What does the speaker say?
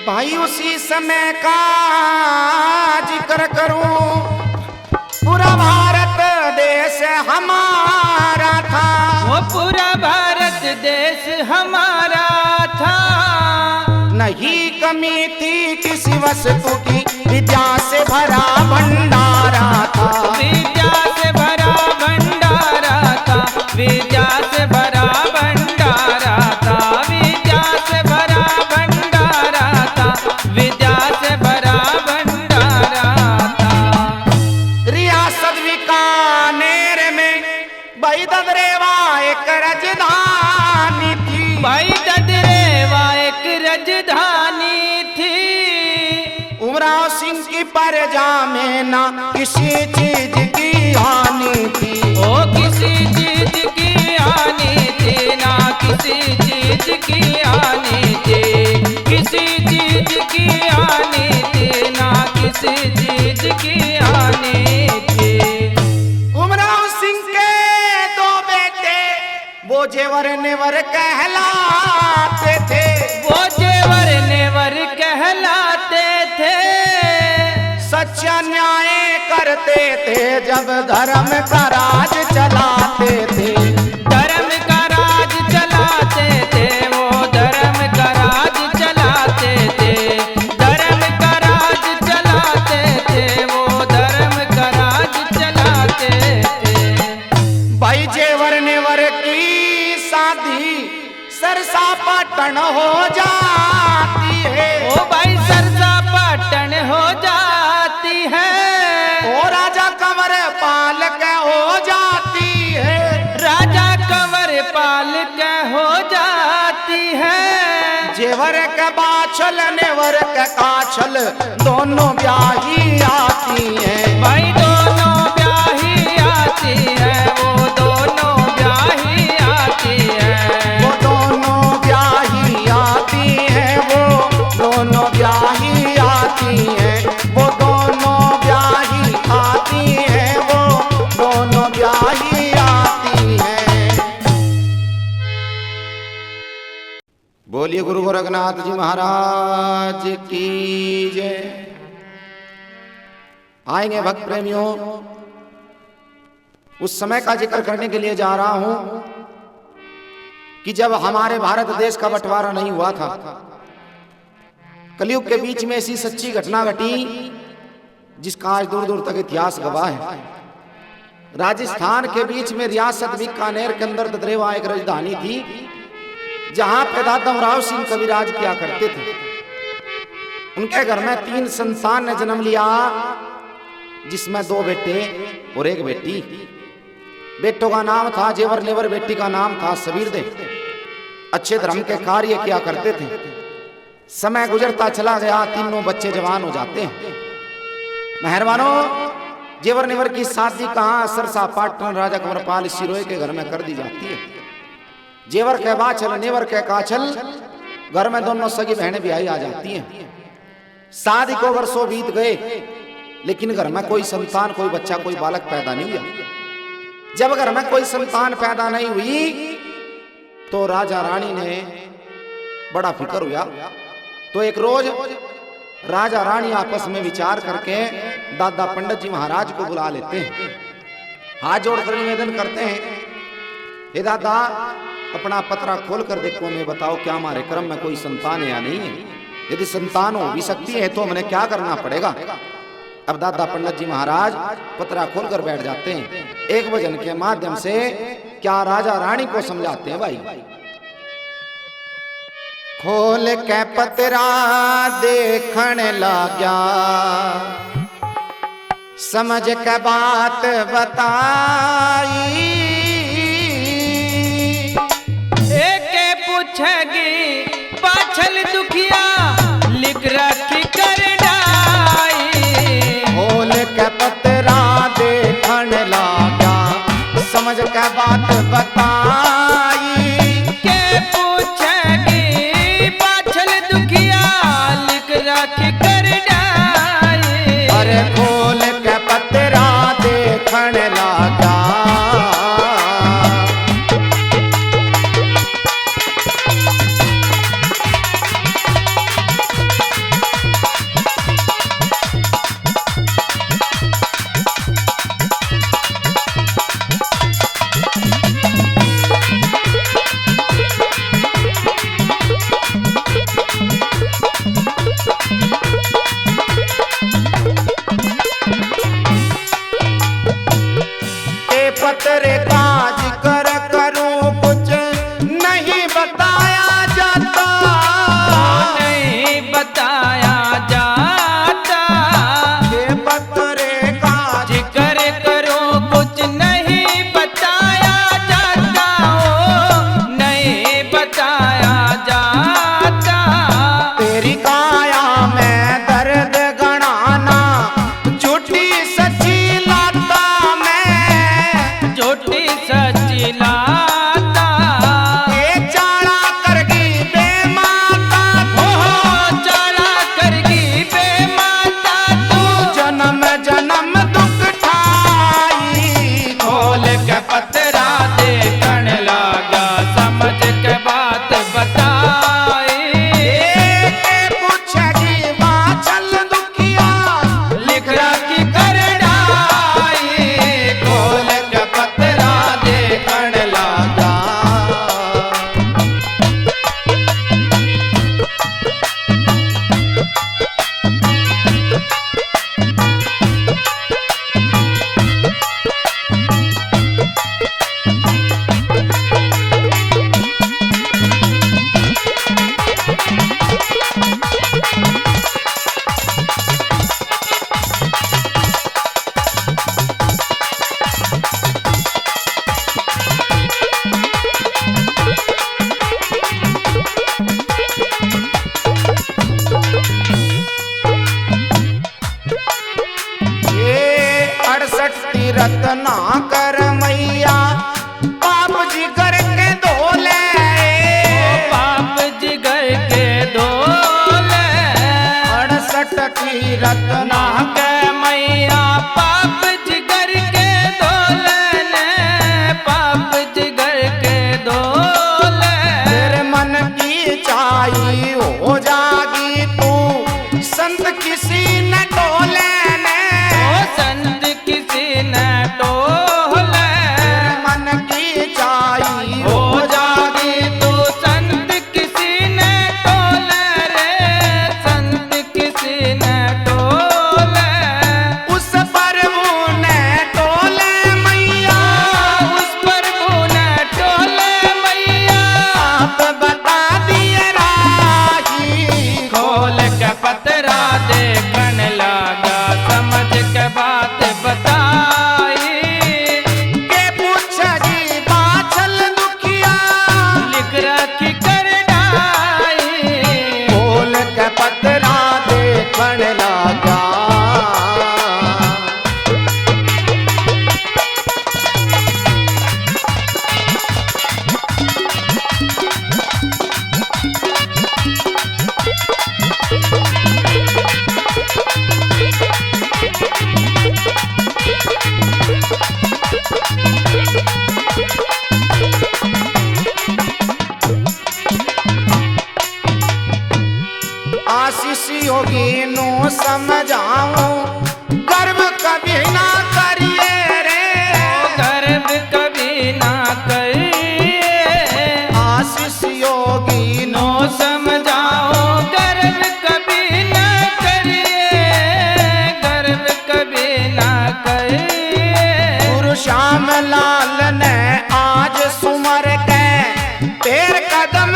भाई उसी समय का जिक्र करूं, पूरा भारत देश हमारा था। वो पूरा भारत देश हमारा था। नहीं कमी थी किसी वस्तु की, विद्या से भरा भंडारा था। विद्या से भरा भंडारा था। विद्या से भरा भंडारा था। विद्या से भरा भंडारा था। विद्या से भरा भंडारा था। रियासत बीकानेर में भाई ददरेवा एक राजधानी थी। भाई ददरेवा एक राजधानी थी। उमराव सिंह की प्रजा में ना किसी चीज की हानि थी। ओ किसी चीज की हानि थी, ना किसी चीज की हानि थी। किसी चीज की हानि थी, ना किसी चीज की हानि थी। उमराव सिंह के दो बेटे वो जेवर नेवर कहलाते थे। वो जेवर नेवर कहलाते थे। सच्चा न्याय करते थे जब धर्म का राज चलाते थे। धर्म का राज चलाते थे। वो धर्म का राज चलाते थे। धर्म का राज चलाते थे। वो धर्म का राज चलाते थे। भाई जेवर नेवर की शादी सरसा पाटन हो जाती है। ओ भाई सरसा पाटन हो जाती है। ओ राजा कंवर पाल के हो जाती है। राजा कंवर पाल के हो जाती है। जेवर के बाछल नेवर के काछल दोनों ब्याही आती हैं। भाई दोनों ब्याही आती है। वो दोनों ब्याही आती है। वो दोनों ब्याही आती हैं। वो दोनों ब्याही आती हैं। वो दोनों ब्याही आती हैं। वो दोनों ब्याही आती हैं। बोलिए गुरु गोरखनाथ जी महाराज की जय। आएंगे भक्त प्रेमियों, उस समय का जिक्र करने के लिए जा रहा हूं कि जब हमारे भारत देश का बंटवारा नहीं हुआ था, कलयुग के बीच में ऐसी सच्ची घटना घटी जिसका आज दूर दूर तक इतिहास गवाह है। राजस्थान के बीच में रियासत बीकानेर के अंदर ददरेवा एक राजधानी थी, जहां पैदा उमराव सिंह कविराज किया करते थे। उनके घर में 3 संतान ने जन्म लिया, जिसमें 2 बेटे और 1 बेटी। बेटों का नाम था जेवर नेवर, बेटी का नाम था सबीर दे। अच्छे धर्म के कार्य किया करते थे। समय गुजरता चला गया, तीनों बच्चे जवान हो जाते हैं। मेहरबानों, जेवर नेवर की शादी कहां सरसा पाटन राजा कंवरपाल सिरोय के घर में कर दी जाती है। जेवर के बाछल नेवर के काछल, घर में दोनों सगी बहनें ब्याही आ जाती हैं। शादी को वर्षों बीत गए, लेकिन घर में कोई संतान, कोई बच्चा, कोई बालक पैदा नहीं हुआ। जब घर में कोई संतान पैदा नहीं हुई तो राजा रानी ने बड़ा फिक्र हुआ। तो एक रोज राजा रानी आपस में विचार करके दादा पंडित जी महाराज को बुला लेते हैं। हाथ जोड़कर निवेदन करते हैं, हे दादा, अपना पतरा खोल कर देखो, मैं बताओ क्या हमारे क्रम में कोई संतान है या नहीं है। यदि संतान हो भी सकती है तो हमें क्या करना पड़ेगा। अब दादा पंडित जी महाराज पतरा खोल कर बैठ जाते हैं। एक भजन के माध्यम से क्या राजा रानी को समझाते हैं। भाई खोल के पतरा देखण लाग्या, समझ के बात बताई। एक पूछेगी पाछल दुखिया, लिख रखी कर डाई। खोल के पतरा देखण लाग्या, समझ के बात बताई। के पूछेगी पाछल दुखिया, लिख रखी कर डाई। अरे खोल के पतरा देखण लागा, चाई हो जागी तू संत किसी न टोले ने ओ संत किसी न टोले मन की चाई हो जागी तू संत किसी न टोले रे संत किसी न टोले उस प्रभु ने टोले मैया उस प्रभु न टोले मैया आप बता दिए राही खोल के पतरा देखन लगा समझ के बात बताई के पूछ जी बाछल दुखिया लिख रखी कर डाई खोल के पतरा देखण लगा आशीष योगी नो समझाऊं गर्व कभी ना करिए रे गर्व कभी ना करिए आशीष योगी नो नो समझाओ गर्व कभी ना करिए गर्व कभी ना करिए गुरु श्याम लाल ने आज सुमर के पैर कदम